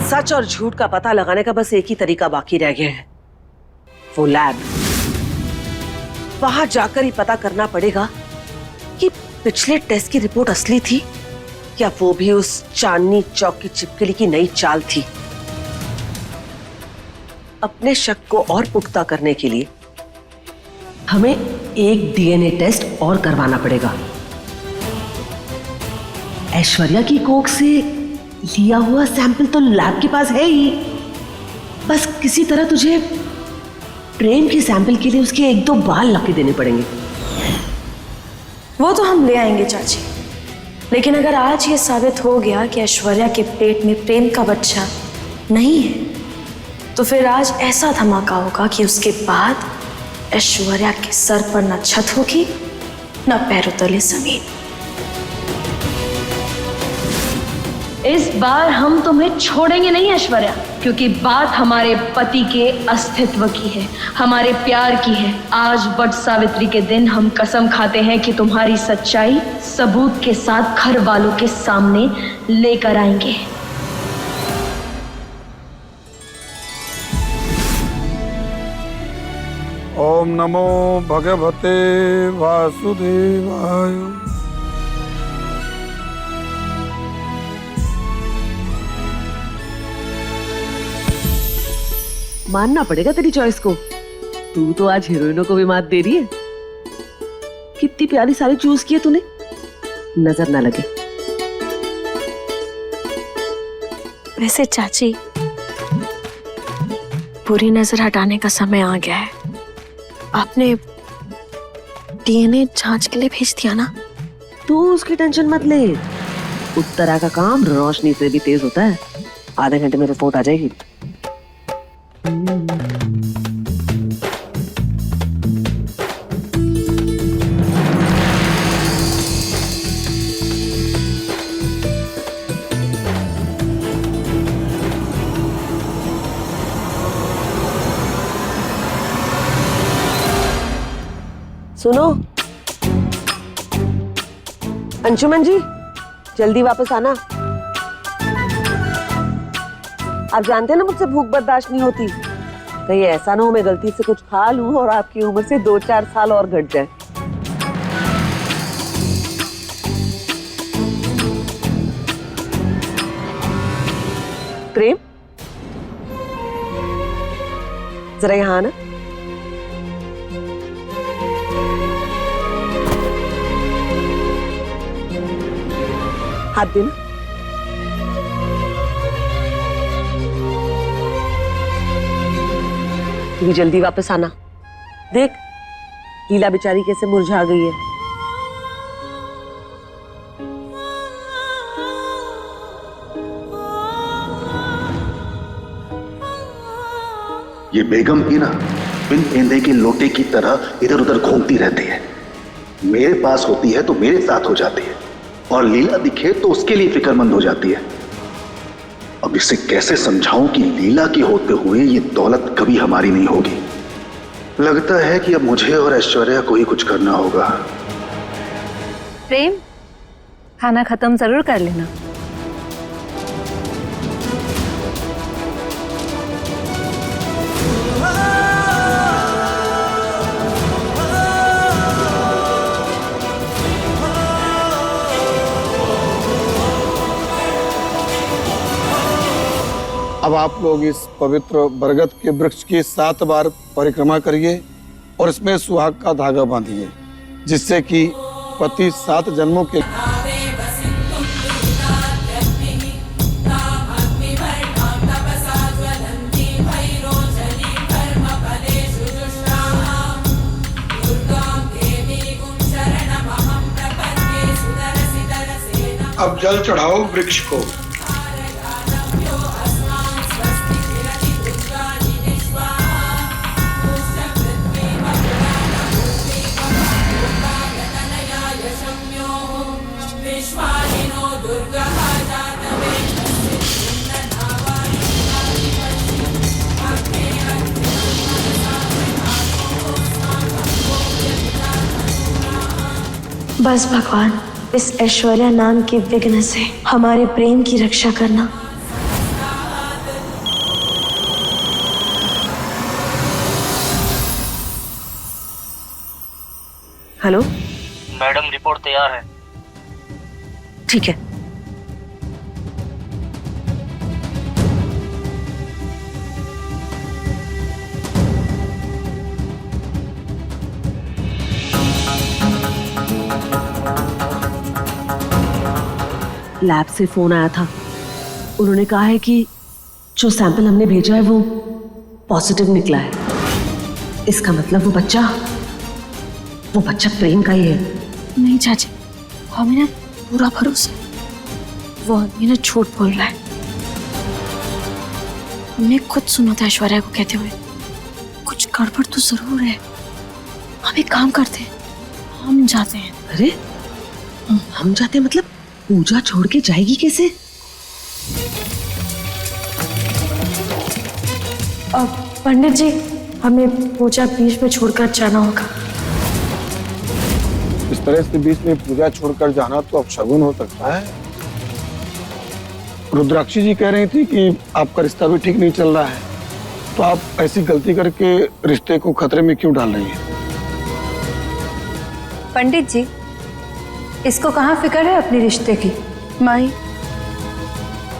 सच और झूठ का पता लगाने का बस एक ही तरीका बाकी रह गया है, वो लैब। वहां जाकर ही पता करना पड़ेगा कि पिछले टेस्ट की रिपोर्ट असली थी या वो भी उस चांदनी चौक की चिपकली की नई चाल थी। अपने शक को और पुख्ता करने के लिए हमें एक डीएनए टेस्ट और करवाना पड़ेगा। ऐश्वर्या की कोख से लिया हुआ सैंपल तो लैब के पास है ही, बस किसी तरह तुझे प्रेम के सैंपल के लिए उसके एक दो बाल लाके देने पड़ेंगे। वो तो हम ले आएंगे चाची, लेकिन अगर आज ये साबित हो गया कि ऐश्वर्या के पेट में प्रेम का बच्चा नहीं है, तो फिर आज ऐसा धमाका होगा कि उसके बाद ऐश्वर्या के सर पर न छत होगी न पैरों तले जमीन। इस बार हम तुम्हें छोड़ेंगे नहीं ऐश्वर्या, क्योंकि बात हमारे पति के अस्तित्व की है, हमारे प्यार की है। आज वट सावित्री के दिन हम कसम खाते हैं कि तुम्हारी सच्चाई सबूत के साथ घर वालों के सामने लेकर आएंगे। ओम नमो भगवते वासुदेवाय। मानना पड़ेगा तेरी चॉइस को, तू तो आज हीरोइनों को भी मात दे रही है। कितनी प्यारी साड़ी चूज की है तूने, नजर ना लगे। वैसे चाची, बुरी नजर हटाने का समय आ गया है। आपने डीएनए जांच के लिए भेज दिया ना? तू उसकी टेंशन मत ले, उत्तरा का काम रोशनी से भी तेज होता है। आधे घंटे में रिपोर्ट आ जाएगी। सुनो अंशुमन जी, जल्दी वापस आना। आप जानते हैं ना मुझसे भूख बर्दाश्त नहीं होती। कहीं ऐसा ना हो मैं गलती से कुछ खा लूं और आपकी उम्र से 2-4 साल और घट जाए। प्रेम, जरा यहाँ आना। हाथ देना। तू भी जल्दी वापस आना। देख लीला बेचारी कैसे मुरझा गई है। ये बेगम भी ना बिन एंधे के लोटे की तरह इधर उधर घूमती रहती है। मेरे पास होती है तो मेरे साथ हो जाती है, और लीला दिखे तो उसके लिए फिक्रमंद हो जाती है। अब इसे कैसे समझाऊं कि लीला के होते हुए ये दौलत कभी हमारी नहीं होगी। लगता है कि अब मुझे और ऐश्वर्या को ही कुछ करना होगा। प्रेम, खाना खत्म जरूर कर लेना। अब आप लोग इस पवित्र बरगद के वृक्ष की 7 बार परिक्रमा करिए और इसमें सुहाग का धागा बांधिए, जिससे कि पति 7 जन्मों के अब जल चढ़ाओ वृक्ष को। बस भगवान इस ऐश्वर्या नाम के विघ्न से हमारे प्रेम की रक्षा करना। हेलो मैडम, रिपोर्ट तैयार है। ठीक है। लैब से फोन आया था। उन्होंने कहा है कि जो सैंपल हमने भेजा है वो पॉजिटिव निकला है। इसका मतलब वो बच्चा प्रेम का ही है। नहीं चाची, हमें ना पूरा भरोसा, वो आदमी ना झूठ बोल रहा है। हमने खुद सुना था ऐश्वर्या को कहते हुए कुछ गड़बड़ तो जरूर है। हम एक काम करते हैं, हम जाते हैं। अरे हम जाते हैं मतलब पूजा छोड़ के जाएगी कैसे? पंडित जी, हमें पूजा बीच में छोड़कर जाना होगा। इस तरह से बीच में पूजा छोड़कर जाना तो अपशगुन हो सकता है। रुद्राक्षी जी कह रही थी कि आपका रिश्ता भी ठीक नहीं चल रहा है, तो आप ऐसी गलती करके रिश्ते को खतरे में क्यों डाल रही हैं? पंडित जी, इसको कहाँ फिक्र है अपने रिश्ते की? माई,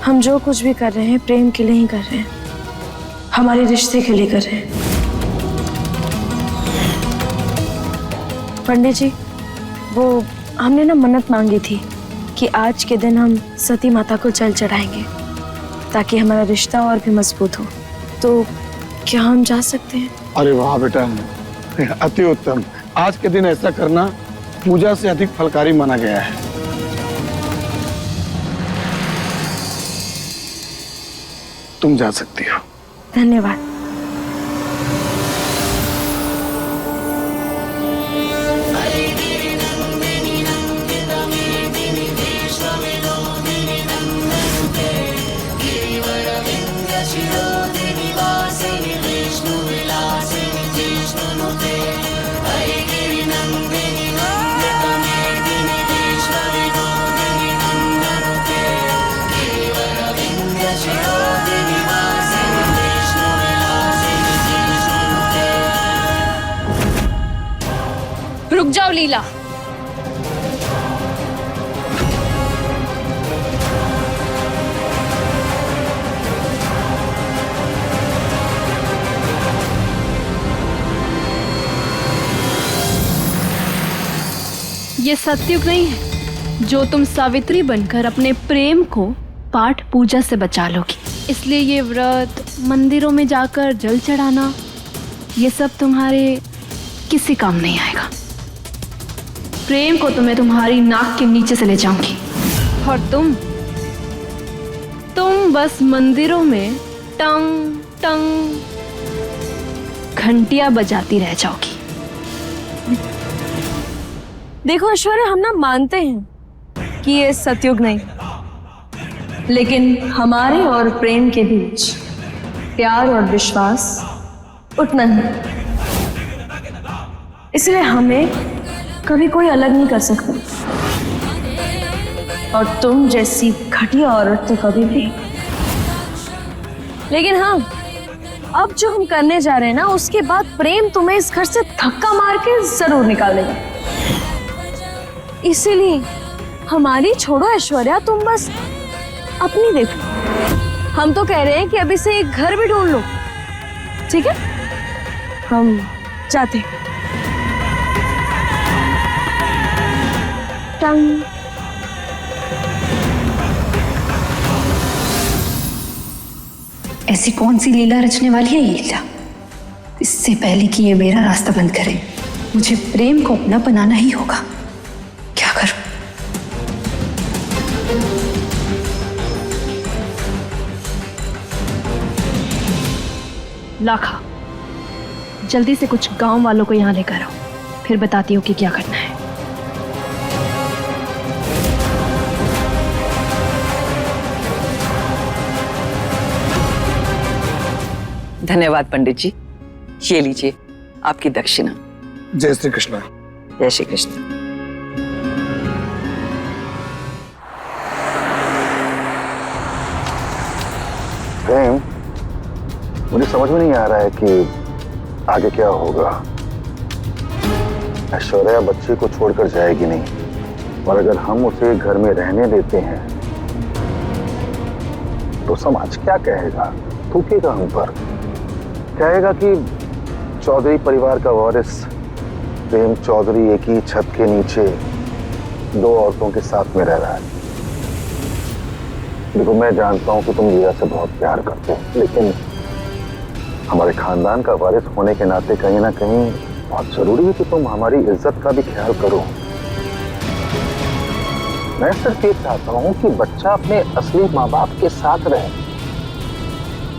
हम जो कुछ भी कर रहे हैं प्रेम के लिए ही कर रहे हैं, हमारे रिश्ते के लिए कर रहे हैं। पंडित जी, वो हमने ना मन्नत मांगी थी कि आज के दिन हम सती माता को जल चढ़ाएंगे ताकि हमारा रिश्ता और भी मजबूत हो। तो क्या हम जा सकते हैं? अरे वाह बेटा, अति उत्तम। आज के दिन ऐसा करना पूजा से अधिक फलकारी माना गया है। तुम जा सकती हो। धन्यवाद। रुक जाओ लीला। ये सत्युग नहीं है जो तुम सावित्री बनकर अपने प्रेम को पाठ पूजा से बचा लोगी। इसलिए ये व्रत, मंदिरों में जाकर जल चढ़ाना, ये सब तुम्हारे किसी काम नहीं आएगा। प्रेम को तो मैं तुम्हारी नाक के नीचे से ले जाऊंगी और तुम बस मंदिरों में टंग टंग घंटियां बजाती रह जाओगी। देखो ऐश्वर्या, हम ना मानते हैं कि ये सतयुग नहीं, लेकिन हमारे और प्रेम के बीच प्यार और विश्वास उतना ही, इसलिए हमें कभी कोई अलग नहीं कर सकता। और तुम जैसी घटिया औरत तो कभी भी। लेकिन हाँ, अब जो हम करने जा रहे हैं ना, उसके बाद प्रेम तुम्हें इस घर से धक्का मार के जरूर निकालेगा। इसीलिए हमारी छोड़ो ऐश्वर्या, तुम बस अपनी देखो। हम तो कह रहे हैं कि अभी से एक घर भी ढूंढ लो, ठीक है? हम जाते हैं। टंग। ऐसी कौन सी लीला रचने वाली है ये लीला? इससे पहले कि ये मेरा रास्ता बंद करे, मुझे प्रेम को अपना बनाना ही होगा। क्या करूं? लाखा, जल्दी से कुछ गांव वालों को यहाँ लेकर आओ, फिर बताती हूँ कि क्या करना है। धन्यवाद पंडित जी, ये लीजिए आपकी दक्षिणा। जय श्री कृष्ण। जय श्री कृष्ण। प्रेम, मुझे समझ में नहीं आ रहा है कि आगे क्या होगा। ऐश्वर्या बच्चे को छोड़कर जाएगी नहीं, और अगर हम उसे घर में रहने देते हैं तो समाज क्या कहेगा? थूकेगा हम पर, कहेगा कि चौधरी परिवार का वारिस प्रेम चौधरी एक ही छत के नीचे दो औरतों के साथ में रह रहा है। देखो, मैं जानता हूं कि तुम लीला से बहुत प्यार करते हो, लेकिन हमारे खानदान का वारिस होने के नाते कहीं ना कहीं बहुत जरूरी है कि तुम हमारी इज्जत का भी ख्याल करो। मैं सिर्फ ये चाहता हूं कि बच्चा अपने असली माँ बाप के साथ रहे।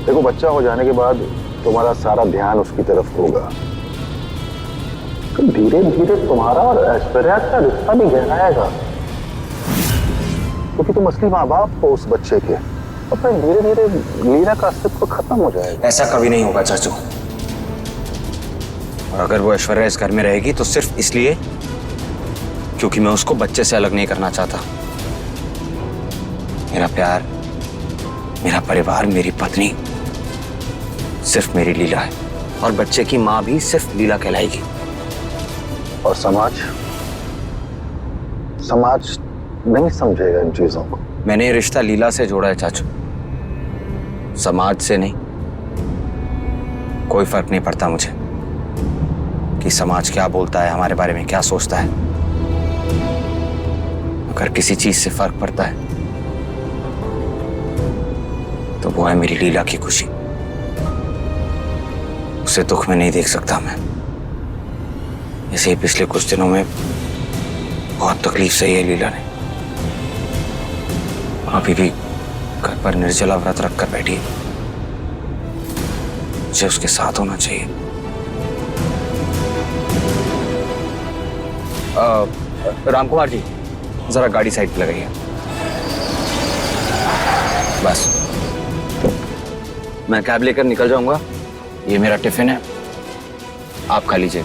देखो, बच्चा हो जाने के बाद तुम्हारा सारा ध्यान उसकी तरफ होगा, तो धीरे धीरे तुम्हारा और ऐश्वर्या का रिश्ता भी गहराएगा, क्योंकि तुम असली माँ बाप हो उस बच्चे के। और फिर धीरे धीरे लीला का अस्तित्व खत्म हो जाएगा। ऐसा कभी नहीं होगा चाचू। और अगर वो ऐश्वर्या इस घर में रहेगी तो सिर्फ इसलिए क्योंकि मैं उसको बच्चे से अलग नहीं करना चाहता। मेरा प्यार, मेरा परिवार, मेरी पत्नी सिर्फ मेरी लीला है, और बच्चे की माँ भी सिर्फ लीला कहलाएगी। और समाज नहीं समझेगा इन चीजों को। मैंने ये रिश्ता लीला से जोड़ा है चाचू, समाज से नहीं। कोई फर्क नहीं पड़ता मुझे कि समाज क्या बोलता है, हमारे बारे में क्या सोचता है। अगर किसी चीज से फर्क पड़ता है तो वो है मेरी लीला की खुशी। उसे दुख में नहीं देख सकता मैं। ऐसे ही पिछले कुछ दिनों में बहुत तकलीफ सही है लीला ने। अभी भी घर पर निर्जला व्रत रखकर बैठी है। मुझे उसके साथ होना चाहिए। रामकुमार जी, जरा गाड़ी साइड पे लगाइए। बस, मैं कैब लेकर निकल जाऊंगा। ये मेरा टिफिन है, आप खा लीजिए।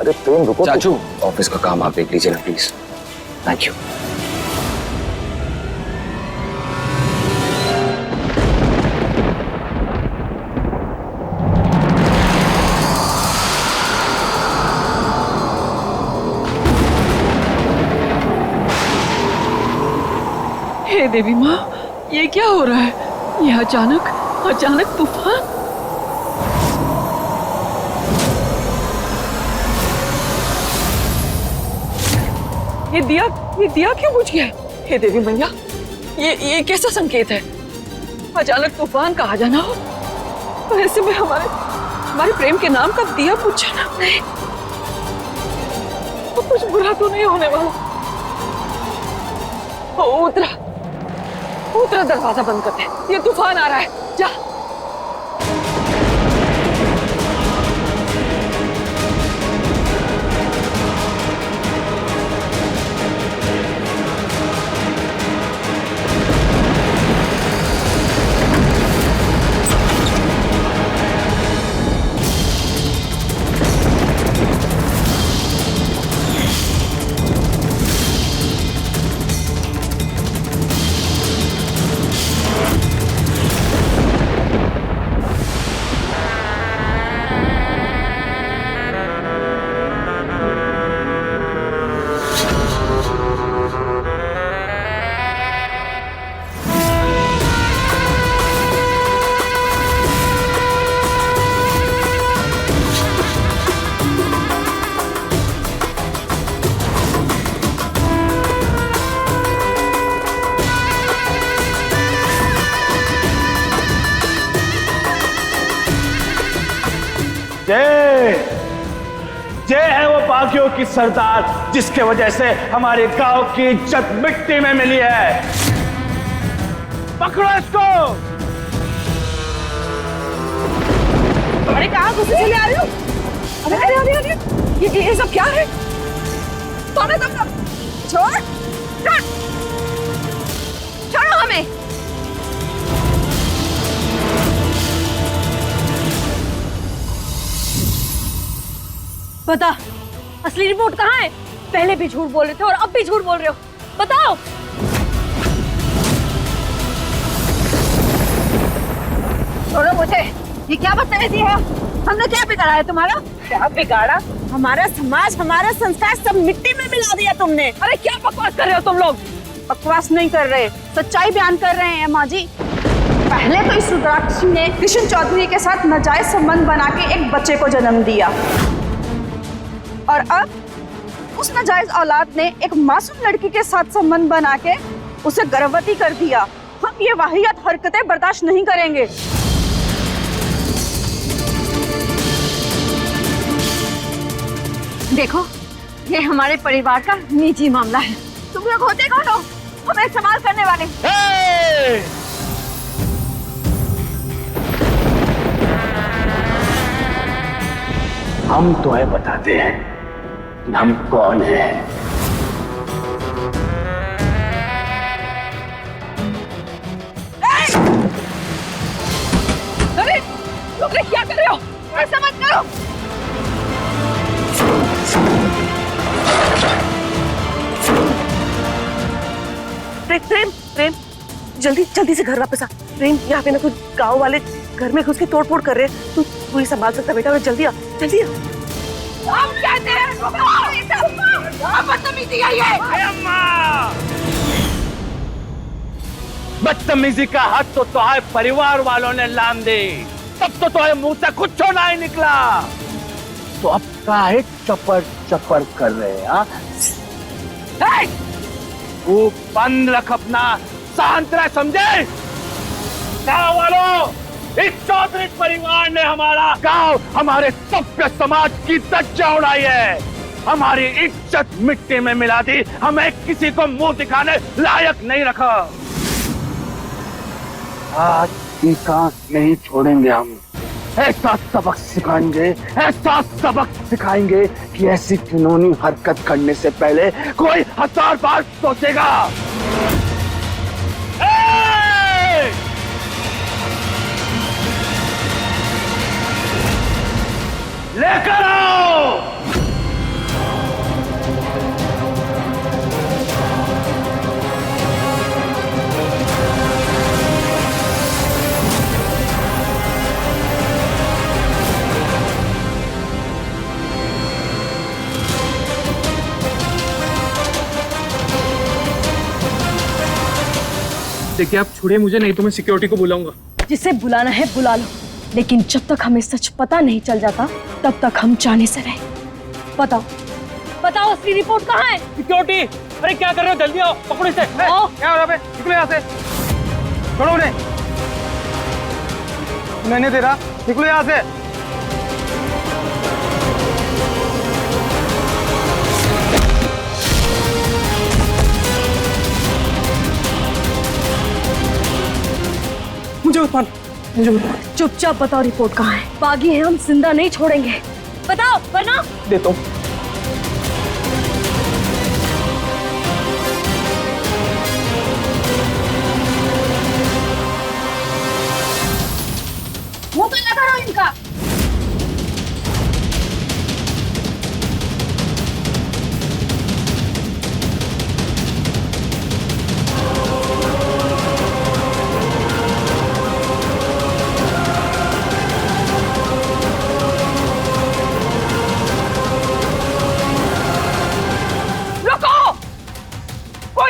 अरे प्रेम रुको चाचू, ऑफिस का काम आप देख लीजिए ना प्लीज। Thank you. हे देवी माँ, ये क्या हो रहा है? ये अचानक तूफान। ये दिया क्यों बुझ गया? हे देवी मैया, ये कैसा संकेत है? अचानक तूफान का आ जाना हो, तो ऐसे में हमारे प्रेम के नाम का दिया बुझ जाना। नहीं, तो कुछ बुरा तो नहीं होने वाला। उतरा दरवाजा बंद कर दे, ये तूफान आ रहा है। जा। जय है वो बागियों की सरदार, जिसके वजह से हमारे गांव की इज्जत मिट्टी में मिली है। पकड़ो इसको। अरे कहाँ घुसे चले आ रहे हो? अरे ये सब क्या है? छोड़ो हमें। बता, असली रिपोर्ट कहाँ है? पहले भी झूठ बोल रहे थे और अब भी झूठ बोल रहे हो। बताओ। छोड़ो मुझे, ये क्या बदतमीजी है? हमने क्या बिगाड़ा है तुम्हारा? क्या बिगाड़ा? हमारा समाज, हमारा संस्कार सब मिट्टी में मिला दिया तुमने। अरे क्या बकवास कर रहे हो तुम लोग? बकवास नहीं कर रहे, सच्चाई बयान कर रहे हैं माँ जी। पहले तो इस रुद्राक्ष ने कृष्ण चौधरी के साथ नाजायज संबंध बना के एक बच्चे को जन्म दिया, और अब उस नाजायज औलाद ने एक मासूम लड़की के साथ संबंध बना के उसे गर्भवती कर दिया। हम ये वाहियात हरकतें बर्दाश्त नहीं करेंगे। देखो, ये हमारे परिवार का निजी मामला है। तुम लोग होते कौन हो हमें इस्तेमाल करने वाले? हम तुम्हें बताते हैं कि हम कौन हैं। अरे तुम लोग क्या कर रहे हो? ऐसा मत करो। प्रेम प्रेम जल्दी जल्दी से घर वापस आ। प्रेम, यहाँ पे ना कुछ गांव वाले घर में घुस के तोड़ फोड़ कर रहे हैं। तू ही संभाल सकता बेटा, और जल्दी आ जल्दी आ। हम कहते हैं बदतमीजी है ये। बदतमीजी का हाथ तो तुम्हारे परिवार वालों ने लान दे, तब तो तुम्हारे मुंह से कुछ छोड़ा ही निकला। तो अब काहे चपर चपर कर रहे हैं? वो बंद रख अपना, शांत रह, समझे? गाँव वालों, इस चौधरी परिवार ने हमारा गांव, हमारे सभ्य समाज की धज्जियां उड़ाई है, हमारी इज्जत मिट्टी में मिला दी, हमें किसी को मुंह दिखाने लायक नहीं रखा। आज टीका नहीं छोड़ेंगे हम। ऐसा सबक सिखाएंगे, ऐसा सबक सिखाएंगे कि ऐसी घिनौनी हरकत करने से पहले कोई 1000 बार सोचेगा। लेकर आओ। देखिए, आप छोड़िए मुझे, नहीं तो मैं सिक्योरिटी को बुलाऊंगा। जिसे बुलाना है बुला लो, लेकिन जब तक हमें सच पता नहीं चल जाता तब तक हम जाने से रहे। बताओ बताओ, असली रिपोर्ट कहाँ है? सिक्योरिटी, अरे क्या कर रहे हो? जल्दी आओ, पकड़ो इसे। क्या हो रहा है? निकलो यहाँ से, छोड़ो उन्हें। मैंने दे रहा, निकलो यहाँ से। मुझे मत मारो। चुपचाप बताओ रिपोर्ट कहाँ है? बागी है, हम जिंदा नहीं छोड़ेंगे। बताओ वरना। देता हूँ। मुंह पे लगा रहो इनका।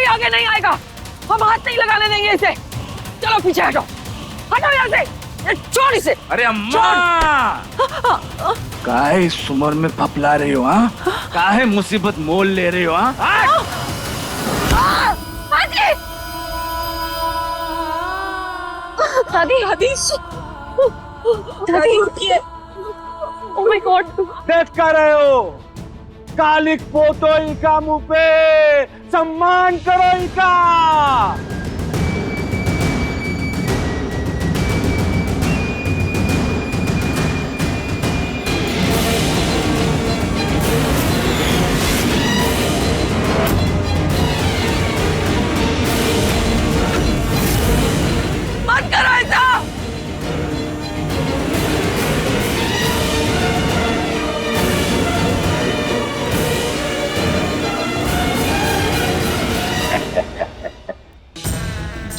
आगे नहीं आएगा, हम हाथ नहीं लगाने देंगे इसे। चलो पीछे हटो, हटो यहाँ से, छोड़ इसे। अरे अम्मा, काहे इस उम्र में फपला रही हो? हाँ, काहे मुसीबत मोल ले रही हो? हाँ, दादी दादी दादी, ओह माय गॉड, देख कर रहे हो? कालिक पोतो इनका मुंह पे, सम्मान करो इनका। मत करो ऐसा।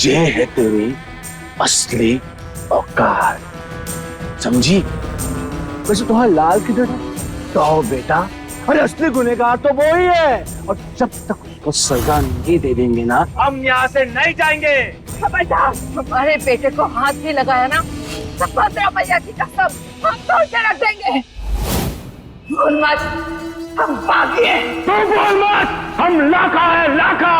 ये है तेरी असली औकात। समझी? वैसे तुम्हारा लाल किधर है? तो बेटा, अरे असली गुनहगार तो वो ही है, और जब तक उसको सजा नहीं दे देंगे ना, हम यहाँ से नहीं जाएंगे। हमारे बेटे को हाथ भी लगाया ना, तो भद्रा मैया की कसम हम तोड़ के रख देंगे। बोल मत, हम बागी हैं। तू बोल मत, हम लाखा है, लाखा।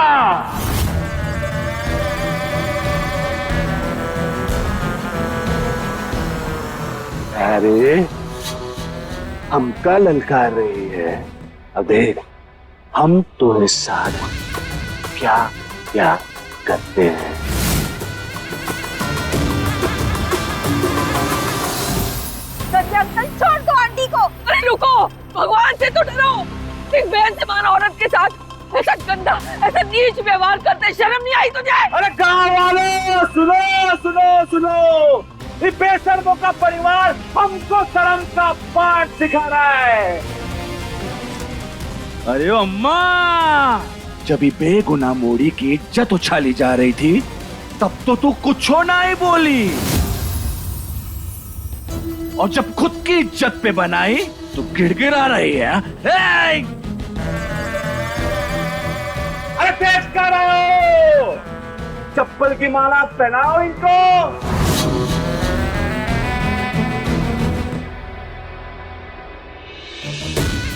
अरे हमका ललकार रही है। अब देख, हम तुम्हारे साथ क्या क्या करते हैं। छोड़ दो आंटी को। अरे रुको, भगवान से तो डरो। एक बेईमान औरत के साथ ऐसा गंदा, ऐसा नीच व्यवहार करते शर्म नहीं आई तुझे? अरे गाँव वालों, सुनो सुनो सुनो, ये बेशर्मों का परिवार हमको शर्म का पाठ सिखा रहा है। अरे अम्मा, जब ये बेगुनाह मोड़ी की इज्जत उछाली जा रही थी, तब तो तू कुछ ना ही बोली, और जब खुद की इज्जत पे बनाई तो गिड़गिड़ा रही है। अरे तेज करो, चप्पल की माला पहनाओ इनको।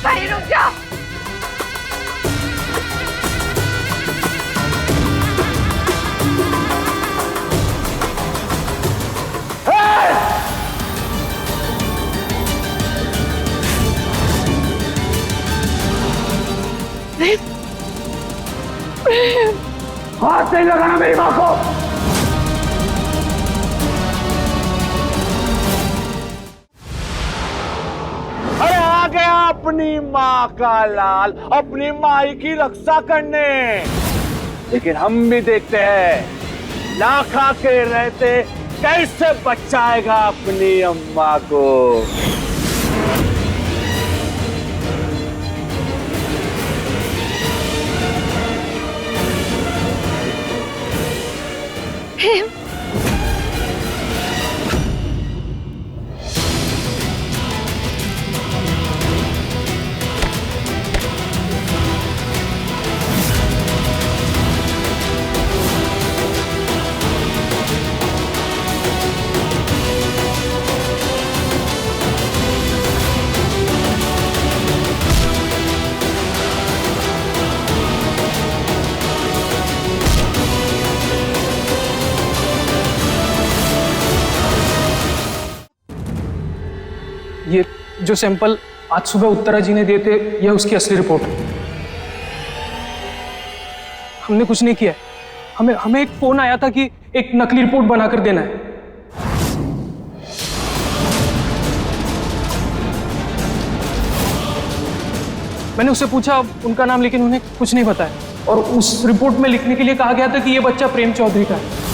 भाई रुक जा। हाथ नहीं लगाना मेरी माँ को। अरे आ गया अपनी माँ का लाल, अपनी माई की रक्षा करने। लेकिन हम भी देखते हैं लाखा के रहते कैसे बचाएगा अपनी अम्मा को। ये जो सैंपल आज सुबह उत्तरा जी ने दिए थे, यह उसकी असली रिपोर्ट है। हमने कुछ नहीं किया है। हमें एक फोन आया था कि एक नकली रिपोर्ट बनाकर देना है। मैंने उससे पूछा उनका नाम, लेकिन उन्हें कुछ नहीं बताया, और उस रिपोर्ट में लिखने के लिए कहा गया था कि यह बच्चा प्रेम चौधरी का है।